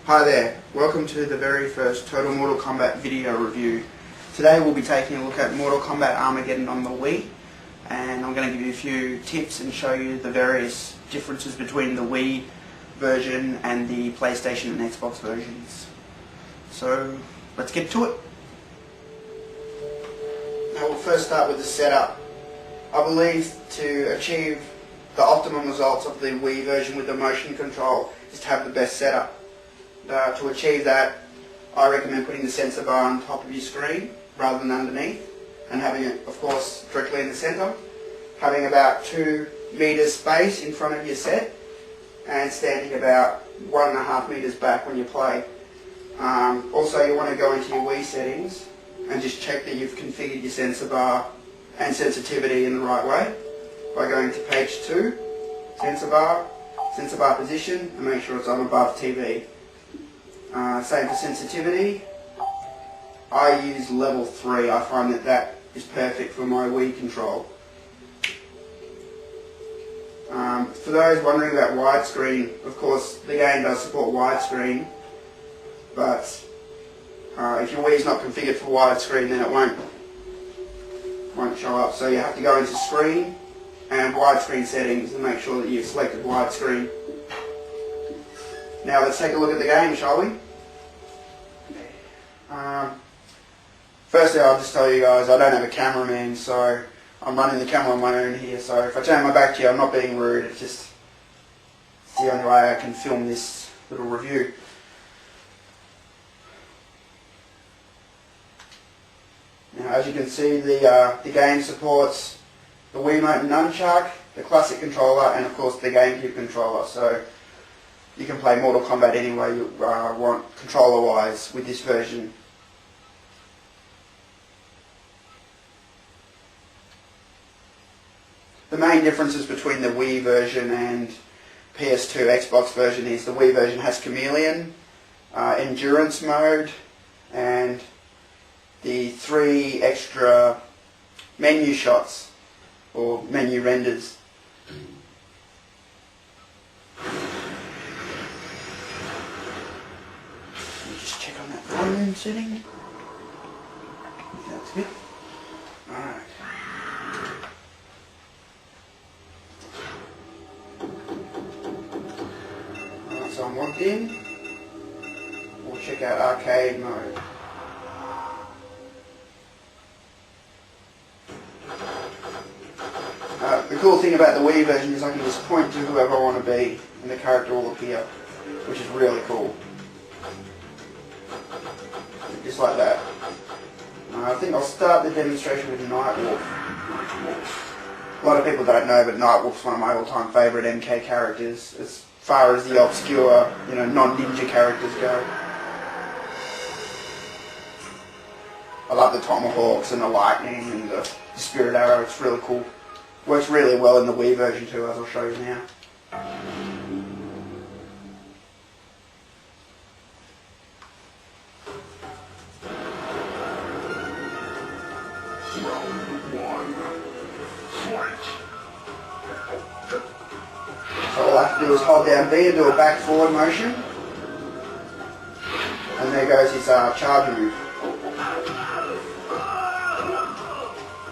Hi there, welcome to the very first Total Mortal Kombat video review. Today we'll be taking a look at Mortal Kombat Armageddon on the Wii, and I'm going to give you a few tips and show you the various differences between the Wii version and the PlayStation and Xbox versions. So let's get to it. Now we'll first start with the setup. I believe to achieve the optimum results of the Wii version with the motion control is to have the best setup. To achieve that, I recommend putting the sensor bar on top of your screen rather than underneath, and having it, of course, directly in the center. Having about 2 meters space in front of your set, and standing about 1.5 meters back when you play. Also, you want to go into your Wii settings and just check that you've configured your sensor bar and sensitivity in the right way by going to page 2, sensor bar position, and make sure it's on above TV. Same for sensitivity. I use level 3. I find that is perfect for my Wii control. For those wondering about widescreen, of course the game does support widescreen, but if your Wii is not configured for widescreen, then it won't show up. So you have to go into screen and widescreen settings and make sure that you've selected widescreen. Now let's take a look at the game, shall we? Firstly, I'll just tell you guys, I don't have a cameraman, so I'm running the camera on my own here, so if I turn my back to you, I'm not being rude, it's the only way I can film this little review. Now, as you can see, the game supports the Wiimote and Nunchuck, the classic controller, and of course the GameCube controller, so you can play Mortal Kombat any way you want, controller-wise, with this version. The main differences between the Wii version and PS2 Xbox version is the Wii version has Chameleon, Endurance mode, and the 3 extra menu shots, or menu renders. Just check on that volume setting. That's good. Alright. So I'm logged in. We'll check out arcade mode. The cool thing about the Wii version is I can just point to whoever I want to be and the character will appear, which is really cool. Just like that. I think I'll start the demonstration with Nightwolf. A lot of people don't know, but Nightwolf's one of my all-time favourite MK characters as far as the obscure, non-ninja characters go. I love the tomahawks and the lightning and the spirit arrow. It's really cool. Works really well in the Wii version too, as I'll show you now. So all I have to do is hold down B and do a back forward motion. And there goes his charge move.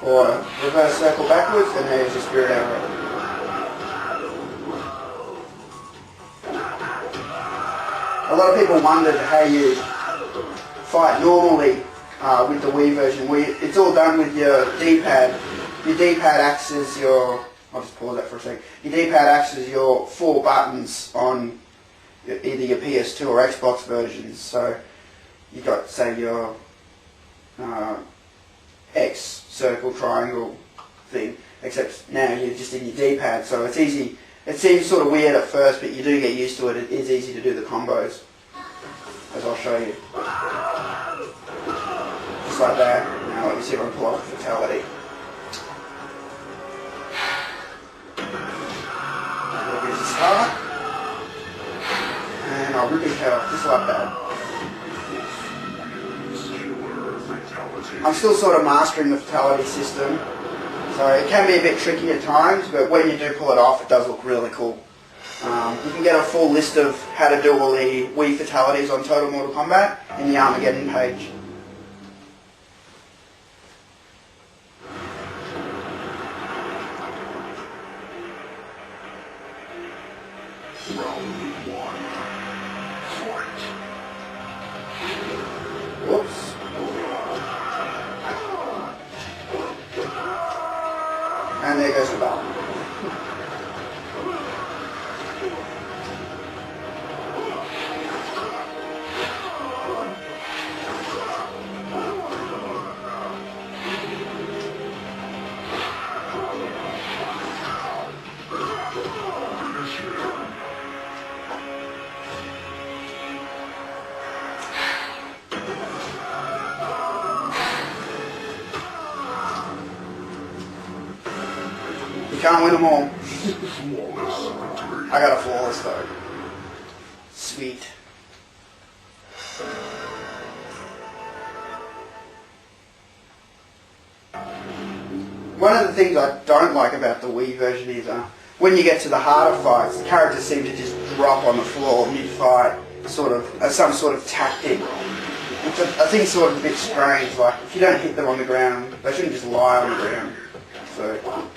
Or reverse circle backwards, and there's your spirit arrow. A lot of people wondered how you fight normally with the Wii version. It's all done with your D-pad. Your D-pad acts as your... I'll just pause that for a second. Your D-pad acts as your 4 buttons on either your PS2 or Xbox versions. So you've got, say, your X, circle, triangle thing, except now you're just in your D-pad, so it's easy. It seems sort of weird at first, but you do get used to it. It is easy to do the combos, as I'll show you. Just like that. Now let me see if I can pull off a fatality. Here's the start. And I'll rip his head off, just like that. I'm still sort of mastering the fatality system, so it can be a bit tricky at times, but when you do pull it off, it does look really cool. You can get a full list of how to do all the Wii fatalities on Total Mortal Kombat in the Armageddon page. Whoops. And there goes the bell. You can't win them all. I got a flawless though. Sweet. One of the things I don't like about the Wii version is when you get to the harder fights, the characters seem to just drop on the floor mid-fight, sort of as some sort of tactic. Which I think is sort of a bit strange. Like if you don't hit them on the ground, they shouldn't just lie on the ground. So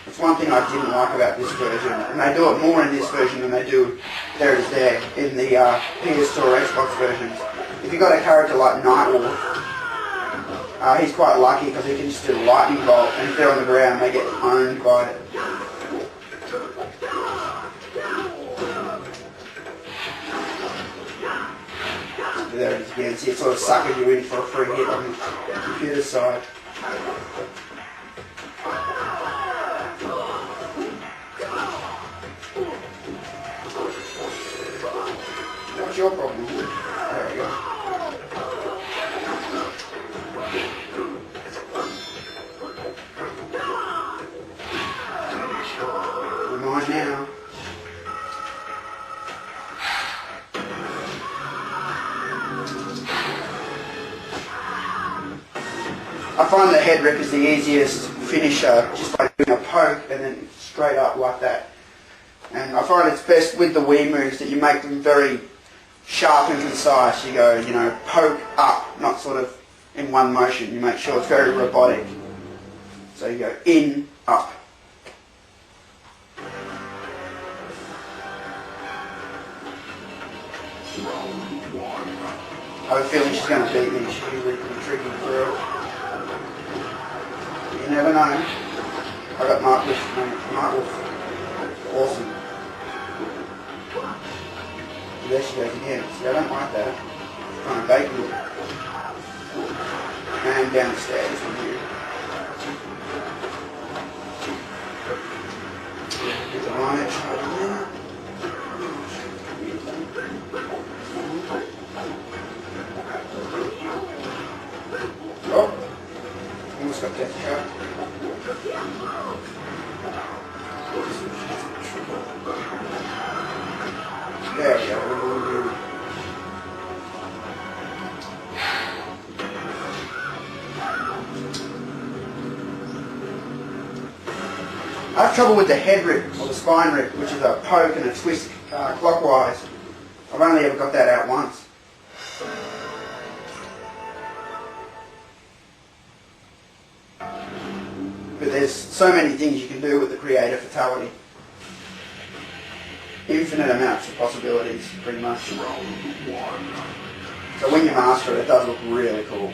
it's one thing I didn't like about this version, and they do it more in this version than they do There Is There in the PS2 or Xbox versions. If you've got a character like Nightwolf, he's quite lucky because he can just do a lightning bolt, and if they're on the ground they get owned by it. There it is again, see it sort of suckers you in for a free hit on the computer side. What's your problem? There we go. You're mine now. I find the head rip is the easiest finisher, just by doing a poke and then straight up like that. And I find it's best with the Wii moves that you make them very sharp and concise. You go, you know, poke up, not sort of in one motion. You make sure it's very robotic. So you go in, up. I have a feeling she's going to beat me. She's usually pretty tricky through. You never know. I got Nightwolf, mate. Nightwolf. Awesome. There she goes again. See, I don't like that. It's trying to bait me. And down the stairs from here. There's a line edge right in there. Oh! Almost got death trap. There we go. I have trouble with the head rip, or the spine rip, which is a poke and a twist clockwise. I've only ever got that out once. But there's so many things you can do with the creative fatality. Infinite amounts of possibilities, pretty much. So when you master it, it does look really cool.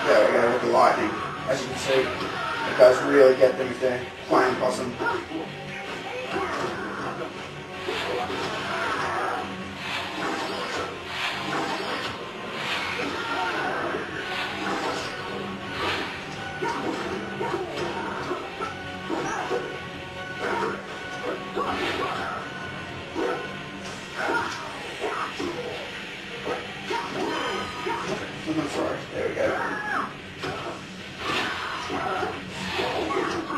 There we go with the lightning. As you can see, it does really get them if they're playing possum. I'm sorry, there we go.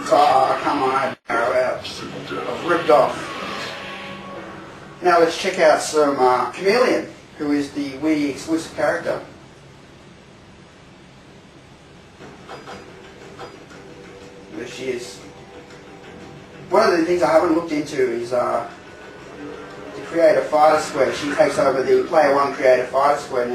Ah, come on, I had to arrow out. I was ripped off. Now let's check out some Chameleon, who is the Wii exclusive character. There she is. One of the things I haven't looked into is to create a fighter square. She takes over the Player 1 creator fighter square now.